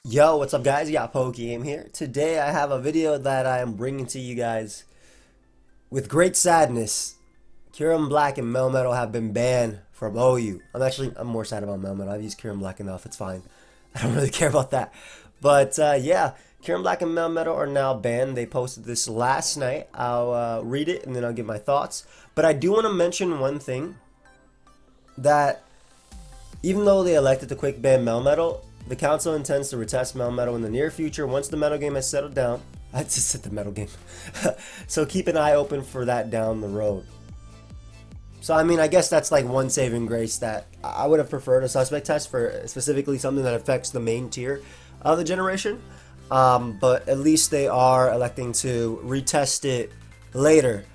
Yo, what's up guys? You got Pokeaim here. Today I have a video that I am bringing to you guys with great sadness. Kyurem Black and Melmetal have been banned from OU. I'm more sad about Melmetal. I've used Kyurem Black enough. It's fine. I don't really care about that. But yeah, Kyurem Black and Melmetal are now banned. They posted this last night. I'll read it and then I'll give my thoughts. But I do want to mention one thing, that even though they elected to quick ban Melmetal, the council intends to retest Melmetal in the near future once the Metagame has settled down. I just said the Metagame. So keep an eye open for that down the road. So I mean, I guess that's like one saving grace, that I would have preferred a suspect test for specifically something that affects the main tier of the generation. But at least they are electing to retest it later.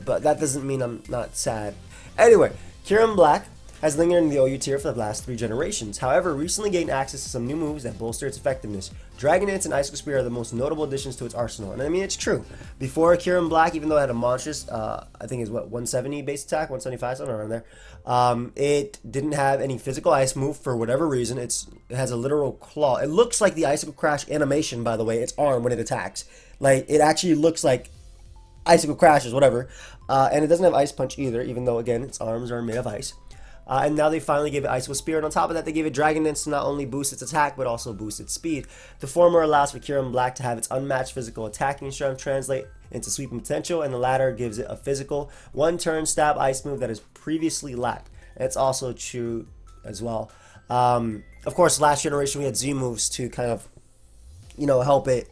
But that doesn't mean I'm not sad. Anyway, Kyurem Black has lingered in the OU tier for the last 3 generations. However, recently gained access to some new moves that bolster its effectiveness. Dragon Dance and Icicle Spear are the most notable additions to its arsenal. And I mean, it's true. Before Kyurem Black, even though it had a monstrous, I think it's what, 170 base attack, 175, something around there. It didn't have any physical ice move for whatever reason. It has a literal claw. It looks like the Icicle Crash animation, by the way, its arm when it attacks. Like, it actually looks like Icicle Crashes, whatever. And it doesn't have Ice Punch either, even though, again, its arms are made of ice. And now they finally gave it Icicle Spear, and on top of that they gave it Dragon Dance to not only boost its attack but also boost its speed. The former allows for Kyurem Black to have its unmatched physical attacking strength translate into sweeping potential, and the latter gives it a physical one-turn stab ice move that is previously lacked. And it's also true as well. Of course, last generation we had Z moves to kind of, you know, help it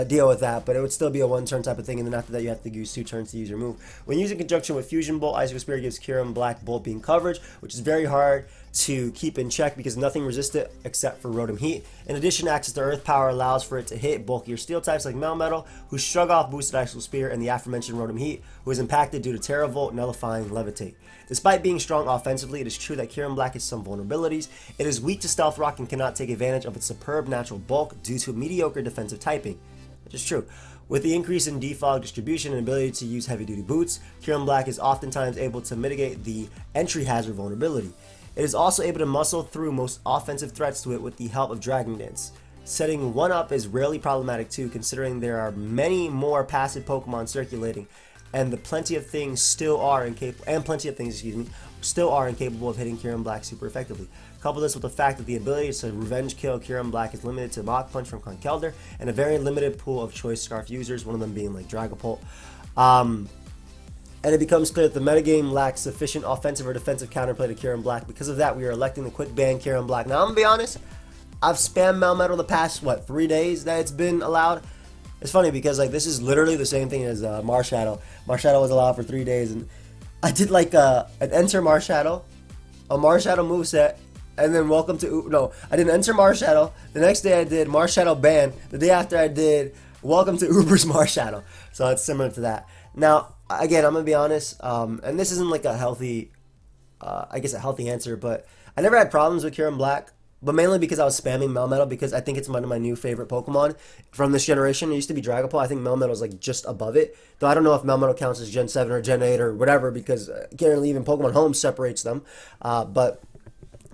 deal with that, but it would still be a one-turn type of thing, and then after that you have to use 2 turns to use your move. When used in conjunction with Fusion Bolt, Icicle Spear gives Kyurem Black Bolt Beam coverage, which is very hard to keep in check because nothing resists it except for Rotom Heat. In addition, access to Earth Power allows for it to hit bulkier steel types like Melmetal, who shrug off boosted Icicle Spear, and the aforementioned Rotom Heat, who is impacted due to Terravolt, Nullifying, Levitate. Despite being strong offensively, it is true that Kyurem Black has some vulnerabilities. It is weak to Stealth Rock and cannot take advantage of its superb natural bulk due to mediocre defensive typing. Which is true. With the increase in defog distribution and ability to use heavy-duty boots, Kyurem Black is oftentimes able to mitigate the entry hazard vulnerability. It is also able to muscle through most offensive threats to it with the help of Dragon Dance. Setting one up is rarely problematic too, considering there are many more passive Pokemon circulating, and plenty of things still are incapable of hitting Kyurem Black super effectively. Couple this with the fact that the ability to revenge kill Kyurem Black is limited to Mach Punch from Conkeldurr and a very limited pool of choice Scarf users, one of them being like Dragapult. And it becomes clear that the metagame lacks sufficient offensive or defensive counterplay to Kyurem Black. Because of that, we are electing to quick ban Kyurem Black. Now, I'm gonna be honest, I've spammed Melmetal the past, 3 days that it's been allowed. It's funny because like this is literally the same thing as Marshadow. Marshadow was allowed for 3 days, and I did like an Enter Marshadow, a Marshadow moveset, and then welcome to, no, I did Enter Marshadow. The next day I did Marshadow Ban. The day after I did Welcome to Uber's Marshadow. So it's similar to that. Now, again, I'm going to be honest, and this isn't like a healthy, I guess a healthy answer, but I never had problems with Kyurem Black, but mainly because I was spamming Melmetal because I think it's one of my new favorite Pokemon from this generation. It used to be Dragapult. I think Melmetal is like just above it. Though I don't know if Melmetal counts as Gen 7 or Gen 8 or whatever because apparently even Pokemon Home separates them. But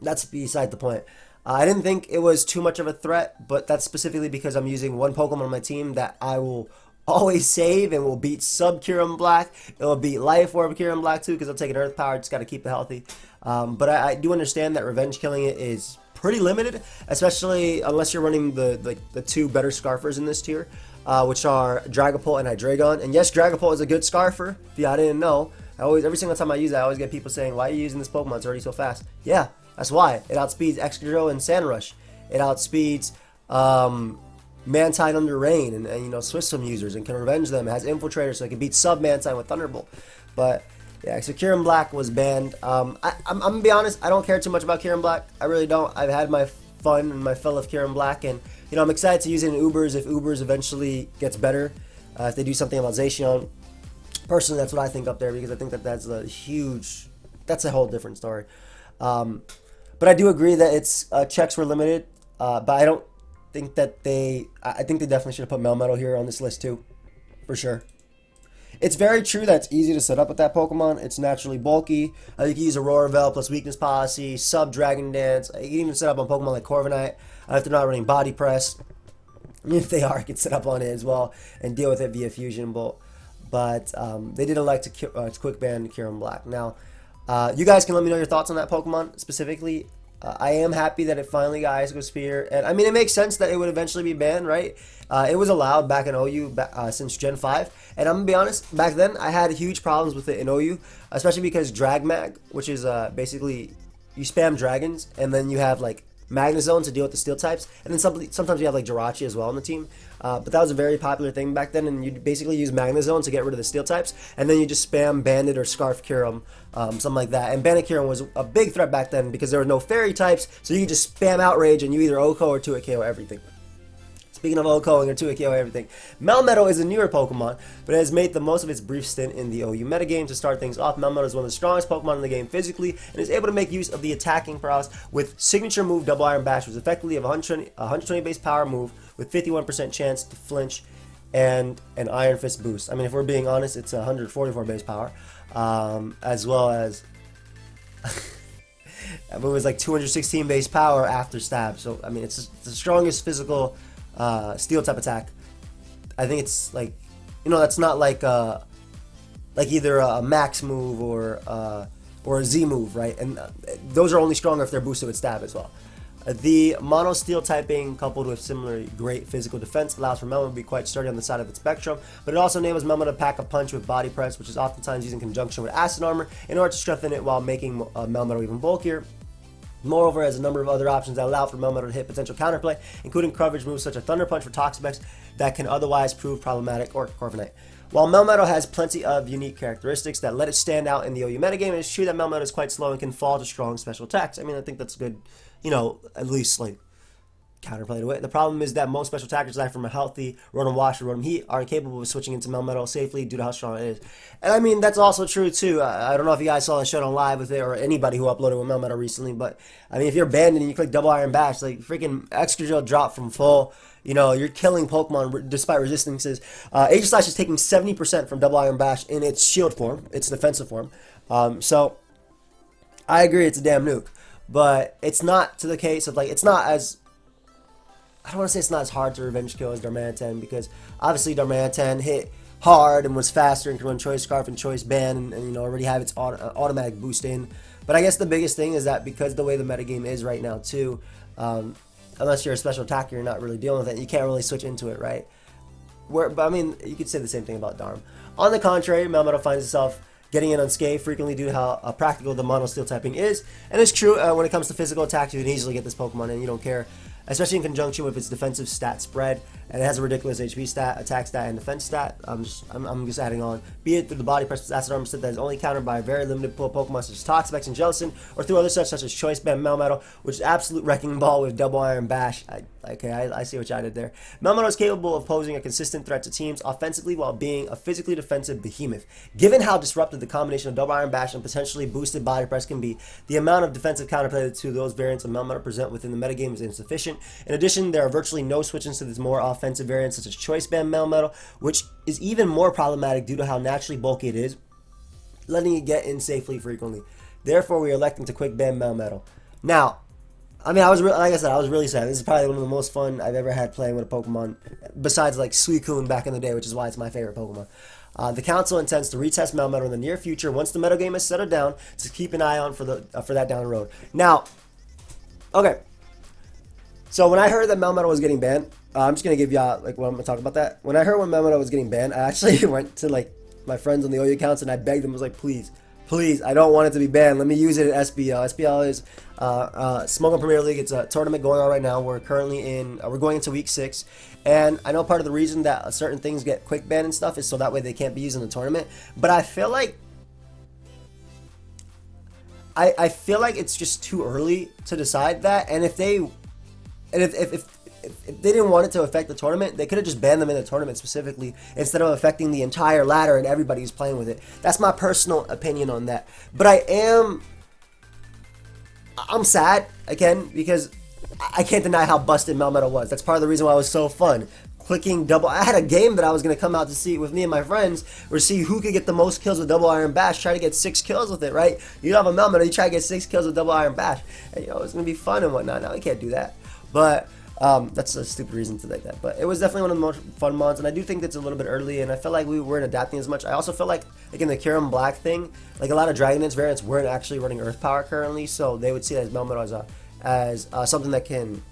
that's beside the point. I didn't think it was too much of a threat, but that's specifically because I'm using one Pokemon on my team that I will always save and will beat Sub Kyurem Black. It will beat Life Orb Kyurem Black too because I'll take an Earth Power. Just got to keep it healthy. But I do understand that revenge killing it is pretty limited, especially unless you're running the 2 better Scarfers in this tier, which are Dragapult and Hydreigon. And yes, Dragapult is a good Scarfer. If y'all didn't know, every single time I use it, I always get people saying, "Why are you using this Pokemon? It's already so fast." Yeah, that's why. It outspeeds Excadrill and Sandrush. It outspeeds Mantine under Rain and you know, Swisswim users and can revenge them. It has Infiltrator, so it can beat Sub Mantine with Thunderbolt. But yeah, so Kyurem Black was banned. I'm gonna be honest, I don't care too much about Kyurem Black. I really don't. I've had my fun and my fill of Kyurem Black, and you know, I'm excited to use it in Ubers if Ubers eventually gets better. If they do something about Zacian. Personally, that's what I think up there because I think that that's a whole different story. But I do agree that its checks were limited, but I don't think that I think they definitely should have put Melmetal here on this list too, for sure. It's very true that it's easy to set up with that Pokemon. It's naturally bulky. You can use Aurora Veil plus Weakness Policy, Sub Dragon Dance. You can even set up on Pokemon like Corviknight if they're not running Body Press. I mean, if they are, you can set up on it as well and deal with it via Fusion Bolt. But they did elect to quick ban Kyurem Black. Now, you guys can let me know your thoughts on that Pokemon specifically. I am happy that it finally got Ice Spear, and I mean, it makes sense that it would eventually be banned, right? It was allowed back in OU since Gen 5, and I'm gonna be honest, back then I had huge problems with it in OU, especially because Drag Mag, which is basically you spam dragons, and then you have like Magnezone to deal with the steel types, and then sometimes you have like Jirachi as well on the team. But that was a very popular thing back then, and you basically use Magnezone to get rid of the steel types, and then you just spam Bandit or Scarf Kyurem, something like that. And Bandit Kyurem was a big threat back then because there were no fairy types, so you could just spam Outrage and you either OHKO or 2-hit KO everything. Speaking of OHKOing or 2-hit KO everything, Melmetal is a newer Pokemon, but it has made the most of its brief stint in the OU metagame. To start things off, Melmetal is one of the strongest Pokemon in the game physically, and is able to make use of the attacking prowess with signature move Double Iron Bash, which is effectively a 120 base power move with 51% chance to flinch and an Iron Fist boost. I mean, if we're being honest, it's 144 base power, as well as it was like 216 base power after stab. So I mean, it's the strongest physical steel type attack. I think it's like, that's not like either a max move or a Z move, right? And those are only stronger if they're boosted with stab as well. The mono steel typing coupled with similarly great physical defense allows for Melmetal to be quite sturdy on the side of its spectrum, but it also enables Melmetal to pack a punch with body press, which is oftentimes used in conjunction with acid armor in order to strengthen it while making Melmetal even bulkier. Moreover, it has a number of other options that allow for Melmetal to hit potential counterplay, including coverage moves such as Thunder Punch for Toxapex that can otherwise prove problematic, or Corviknight. While Melmetal has plenty of unique characteristics that let it stand out in the OU metagame, it is true that Melmetal is quite slow and can fall to strong special attacks. I mean, I think that's good, at least like counterplay to it. The problem is that most special attackers die from a healthy Rotom Wash or Rotom Heat are incapable of switching into Melmetal safely due to how strong it is. And I mean, that's also true too. I don't know if you guys saw the Showdown live with it or anybody who uploaded with Melmetal recently, but I mean, if you're banned and you click Double Iron Bash, like freaking Excadrill drop from full, you're killing Pokemon despite resistances. Aegislash is taking 70% from Double Iron Bash in its shield form, its defensive form. So I agree, it's a damn nuke. But it's not to the case of, like, it's not as, I don't want to say it's not as hard to revenge kill as Darmanitan, because obviously Darmanitan hit hard and was faster and can run Choice Scarf and Choice Band and already have its automatic boost in. But I guess the biggest thing is that because the way the metagame is right now too, unless you're a special attacker, you're not really dealing with it. You can't really switch into it, right? But I mean, you could say the same thing about Darm. On the contrary, Melmetal finds itself getting in unscathed frequently due to how practical the mono steel typing is. And it's true, when it comes to physical attacks, you can easily get this Pokemon and you don't care, especially in conjunction with its defensive stat spread, and it has a ridiculous HP stat, attack stat, and defense stat. I'm just adding on, be it through the body press acid armor set that is only countered by a very limited pool of Pokemon such as Toxapex and Jellicent, or through other such as Choice Band Melmetal, which is absolute wrecking ball with Double Iron Bash. I see what I did there. Melmetal is capable of posing a consistent threat to teams offensively while being a physically defensive behemoth. Given how disruptive the combination of Double Iron Bash and potentially boosted body press can be, the amount of defensive counterplay to those variants of Melmetal present within the metagame is insufficient. In addition, there are virtually no switch-ins to these more offensive variants such as Choice Band Melmetal, which is even more problematic due to how naturally bulky it is, letting it get in safely frequently. Therefore, we are electing to quick ban Melmetal. Now, I mean, like I said, I was really sad. This is probably one of the most fun I've ever had playing with a Pokemon, besides like Suicune back in the day, which is why it's my favorite Pokemon. The council intends to retest Melmetal in the near future once the metagame is settled down, to keep an eye on for that down the road. Now, okay. So when I heard that Melmetal was getting banned, I'm just gonna give y'all like what I'm gonna talk about that. When I heard when Melmetal was getting banned, I actually went to like my friends on the OU accounts and I begged them. I was like, please, I don't want it to be banned. Let me use it in SPL. SPL is Smogon Premier League. It's a tournament going on right now. We're currently we're going into week 6, and I know part of the reason that certain things get quick banned and stuff is so that way they can't be used in the tournament. But I feel like it's just too early to decide that, and if they didn't want it to affect the tournament, they could have just banned them in the tournament specifically instead of affecting the entire ladder and everybody who's playing with it. That's my personal opinion on that. But I'm sad, again, because I can't deny how busted Melmetal was. That's part of the reason why it was so fun. clicking double. I had a game that I was going to come out to see with me and my friends, or see who could get the most kills with double iron bash, try to get 6 kills with it, right? You don't have a Melmetal, you try to get 6 kills with double iron bash, and you know, it's going to be fun and whatnot. Now, we can't do that, but that's a stupid reason to like that, but it was definitely one of the most fun mods, and I do think that's a little bit early, and I feel like we weren't adapting as much. I also feel like in the Kyurem Black thing, like a lot of Dragon Dance variants weren't actually running Earth Power currently, so they would see it as Melmetal as something that can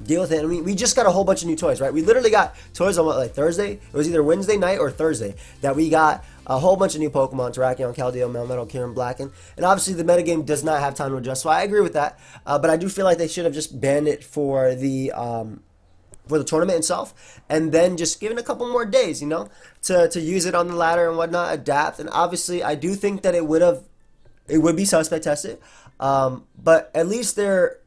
deal with it. And we just got a whole bunch of new toys, right? We literally got toys on what, like Thursday? It was either Wednesday night or Thursday that we got a whole bunch of new Pokemon, Terrakion, Keldeo, Melmetal, Kyurem Black, and obviously the metagame does not have time to adjust, so I agree with that, but I do feel like they should have just banned it for the tournament itself, and then just given a couple more days, you know, to use it on the ladder and whatnot, adapt. And obviously I do think that it would be suspect tested, but at least they're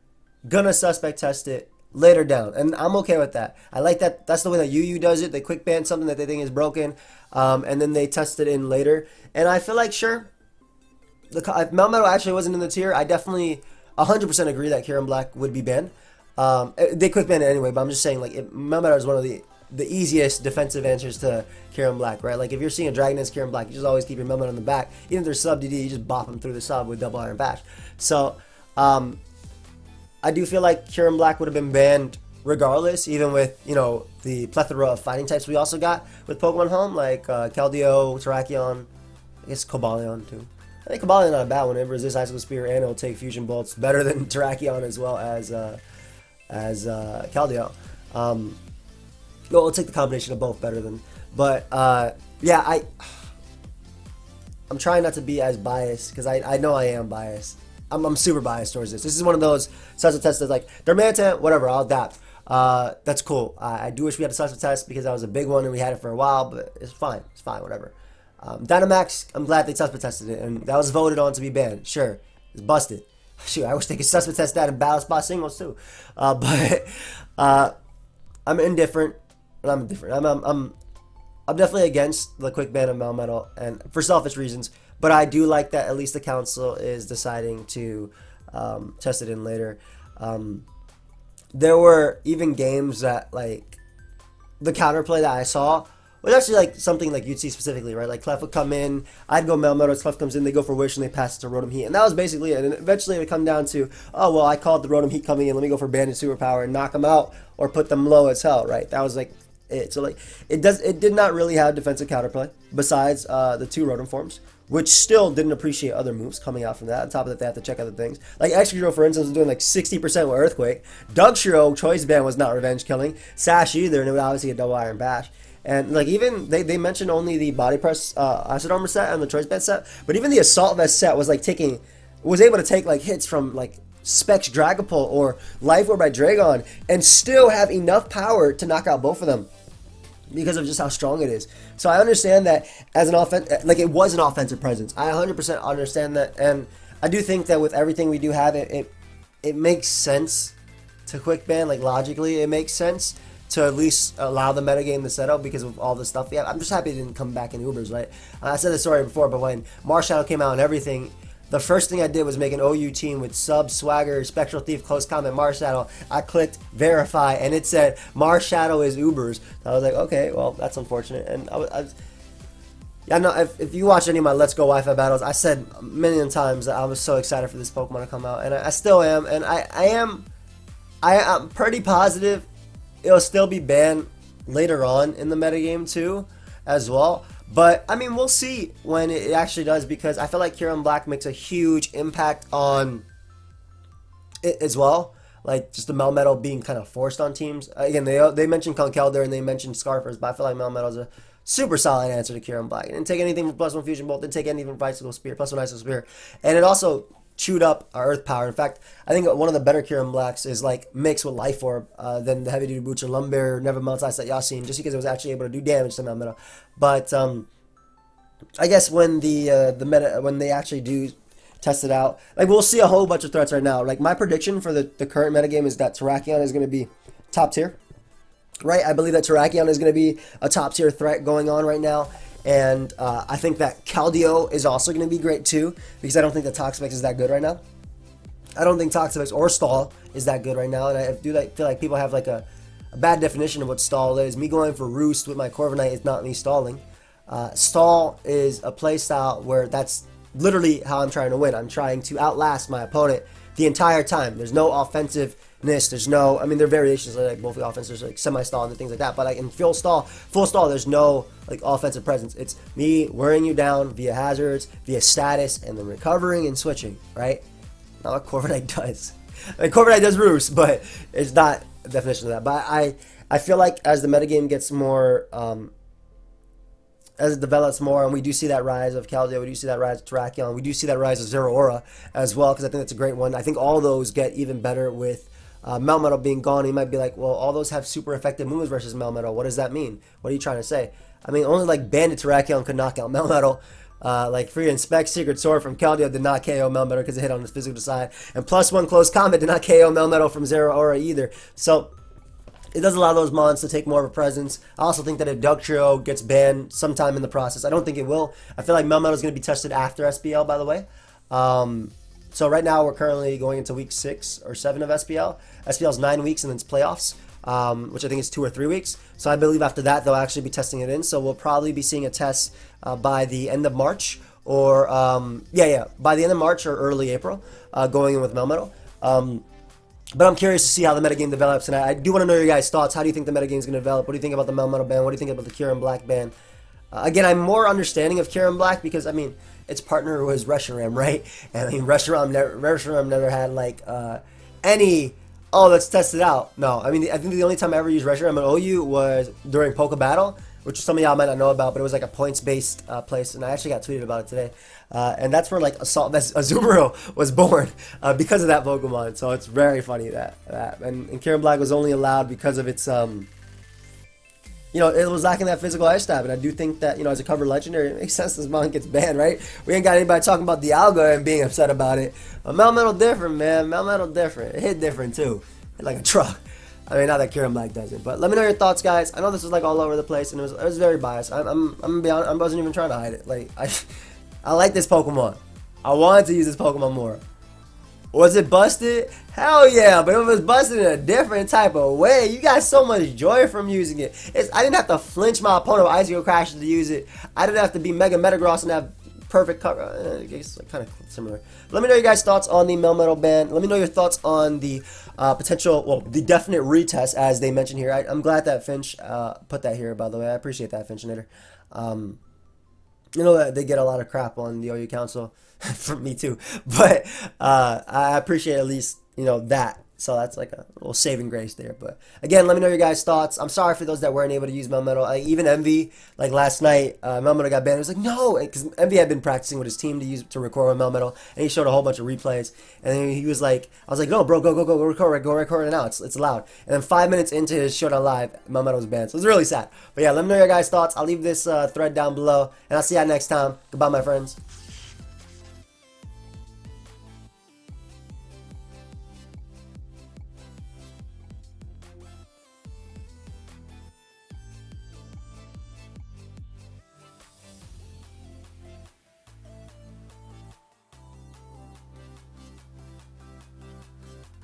gonna suspect test it later down, and I'm okay with that. I like that. That's the way that UU does it. They quick ban something that they think is broken, and then they test it in later. And I feel like, sure, if Melmetal actually wasn't in the tier, I definitely 100% agree that Kyurem Black would be banned. They quick ban it anyway, but I'm just saying, like, Melmetal is one of the easiest defensive answers to Kyurem Black, right? Like, if you're seeing a Dragon Dance Kyurem Black, you just always keep your Melmetal in the back. Even if they're sub DD, you just bop them through the sub with double iron bash. So, I do feel like Kyurem Black would have been banned regardless, even with, you know, the plethora of fighting types we also got with Pokemon Home, like Keldeo, Terrakion, I guess Cobalion too. I think Cobalion not a bad one. It resists Icicle Spear and it'll take Fusion Bolts better than Terrakion as well as Keldeo. Well, it'll take the combination of both better than. But yeah, I'm trying not to be as biased because I know I am biased. I'm super biased towards this. This is one of those suspect tests that's like, they're Manta, whatever, I'll adapt. That's cool. I do wish we had a suspect test because that was a big one and we had it for a while, but it's fine. It's fine, whatever. Dynamax, I'm glad they suspect tested it, and that was voted on to be banned. Sure, it's busted. Shoot, I wish they could suspect test that in Battle Spot singles too. But I'm indifferent. I'm indifferent. I'm definitely against the quick ban of Melmetal, and for selfish reasons. But I do like that at least the council is deciding to test it in later. There were even games that, like, the counterplay that I saw was actually like something like you'd see specifically, right? Like Clef would come in, I'd go Melmetal, Clef comes in, they go for Wish, and they pass it to Rotom Heat. And that was basically it. And eventually it would come down to, oh, well, I called the Rotom Heat coming in, let me go for Banded Superpower and knock them out or put them low as hell, right? That was like it. So like it did not really have defensive counterplay besides the 2 Rotom forms, which still didn't appreciate other moves coming out from that. On top of that, they have to check other things. Like Excadrill, for instance, was doing like 60% with Earthquake. Dugtrio, Choice Band was not revenge killing. Sash either, and it would obviously get double iron bash. And like even they mentioned only the body press acid armor set and the choice band set, but even the assault vest set was like was able to take like hits from like Specs Dragapult or Life Orb by Dragon and still have enough power to knock out both of them because of just how strong it is. So I understand that as an like it was an offensive presence. I 100% understand that, and I do think that with everything we do have, it makes sense to quick ban. Like logically, it makes sense to at least allow the metagame to settle because of all the stuff we have. I'm just happy it didn't come back in Ubers, right? I said this story before, but when Marshadow came out and everything, the first thing I did was make an OU team with Sub, Swagger, Spectral Thief, Close Combat, Marshadow. I clicked Verify, and it said Marshadow is Ubers. I was like, okay, well, that's unfortunate. And yeah, no, if you watch any of my Let's Go Wi-Fi battles, I said a million times that I was so excited for this Pokemon to come out, and I still am. And I'm pretty positive it'll still be banned later on in the metagame too, as well. But, I mean, we'll see when it actually does, because I feel like Kyurem Black makes a huge impact on it as well. Like, just the Melmetal being kind of forced on teams. Again, they mentioned Conkeldurr and they mentioned Scarfers, but I feel like Melmetal is a super solid answer to Kyurem Black. It didn't take anything from +1 Fusion Bolt, didn't take anything from Icicle Spear, +1 Icicle Spear. And it also chewed up our Earth Power. In fact, I think one of the better Kyurem Blacks is like mixed with Life Orb than the Heavy Duty Boots or Lumbear, Never Melts Ice at Yasin, just because it was actually able to do damage to Melmetal. But I guess when when they actually do test it out, like we'll see a whole bunch of threats right now. Like my prediction for the current metagame is that Terrakion is going to be top tier. Right? I believe that Terrakion is going to be a top tier threat going on right now. And I think that Keldeo is also going to be great too, because I don't think that Toxapex is that good right now. I don't think Toxapex or Stall is that good right now, and I do feel like people have like a a bad definition of what stall is. Me going for Roost with my Corviknight is not me stalling. Stall is a playstyle where that's literally how I'm trying to win. I'm trying to outlast my opponent the entire time. There's no offensiveness. There's no, I mean, there are variations like both the offenses, like semi-stall and things like that. But like in full stall, there's no like offensive presence. It's me wearing you down via hazards, via status, and then recovering and switching. Right? Not what Corviknight does. I mean, Corviknight does Roost, but it's not a definition of that. But I feel like as the metagame gets more as it develops more, and we do see that rise of Keldeo, we do see that rise of Terrakion, we do see that rise of Zero Aura as well, because I think that's a great one. I think all those get even better with Melmetal being gone. You might be like, well, all those have super effective moves versus Melmetal. What does that mean? What are you trying to say? I mean, only like Bandit Terrakion could knock out Melmetal. Like Free Inspect Secret Sword from Keldeo did not KO Melmetal because it hit on his physical side. And +1 Close Combat did not KO Melmetal from Zero Aura either. So it does allow those mons to take more of a presence. I also think that if Dugtrio gets banned sometime in the process, I don't think it will. I feel like Melmetal is going to be tested after SPL, by the way. So right now we're currently going into week 6 or 7 of SPL. SPL is 9 weeks and then it's playoffs, which I think is 2 or 3 weeks. So I believe after that they'll actually be testing it in. So we'll probably be seeing a test by the end of March or by the end of March or early April, going in with Melmetal. But I'm curious to see how the metagame develops, and I do want to know your guys' thoughts. How do you think the metagame is going to develop? What do you think about the Melmetal ban? What do you think about the Kyurem Black ban? Again, I'm more understanding of Kyurem Black because, I mean, its partner was Reshiram, right? And I mean, Reshiram never had, like, any, oh, let's test it out. No, I mean, I think the only time I ever used Reshiram in OU was during Poke Battle, which some of y'all might not know about, but it was like a points-based place, and I actually got tweeted about it today. And that's where like Azumarill was born because of that Pokemon. So it's very funny that and Kyurem Black was only allowed because of its it was lacking that physical ice stab. And I do think that as a cover legendary, it makes sense this mon gets banned, right? We ain't got anybody talking about Dialga and being upset about it. But Melmetal different, man. Melmetal different. It hit different too, hit like a truck. I mean, not that Kyurem Black doesn't, but let me know your thoughts, guys. I know this was like all over the place, and it was very biased. I'm gonna be honest, I wasn't even trying to hide it. Like I like this Pokemon. I wanted to use this Pokemon more. Was it busted? Hell yeah, but it was busted in a different type of way. You got so much joy from using it. I didn't have to flinch my opponent with Icicle Crashes to use it. I didn't have to be Mega Metagross and have perfect cover. I guess kind of similar. Let me know your guys' thoughts on the Melmetal ban. Let me know your thoughts on the the definite retest, as they mentioned here. I'm glad that Finch put that here, by the way. I appreciate that, Finchinator. You know that they get a lot of crap on the OU Council, from me too. But I appreciate at least that. So that's like a little saving grace there. But again, let me know your guys' thoughts. I'm sorry for those that weren't able to use Melmetal. Like, even Envy, like last night, Melmetal got banned. It was like, no, because Envy had been practicing with his team to record with Melmetal, and he showed a whole bunch of replays. And then he was like, I was like, no, bro, go record it now. It's allowed. And then 5 minutes into his Showdown live, Melmetal was banned. So it was really sad. But yeah, let me know your guys' thoughts. I'll leave this thread down below, and I'll see you next time. Goodbye, my friends.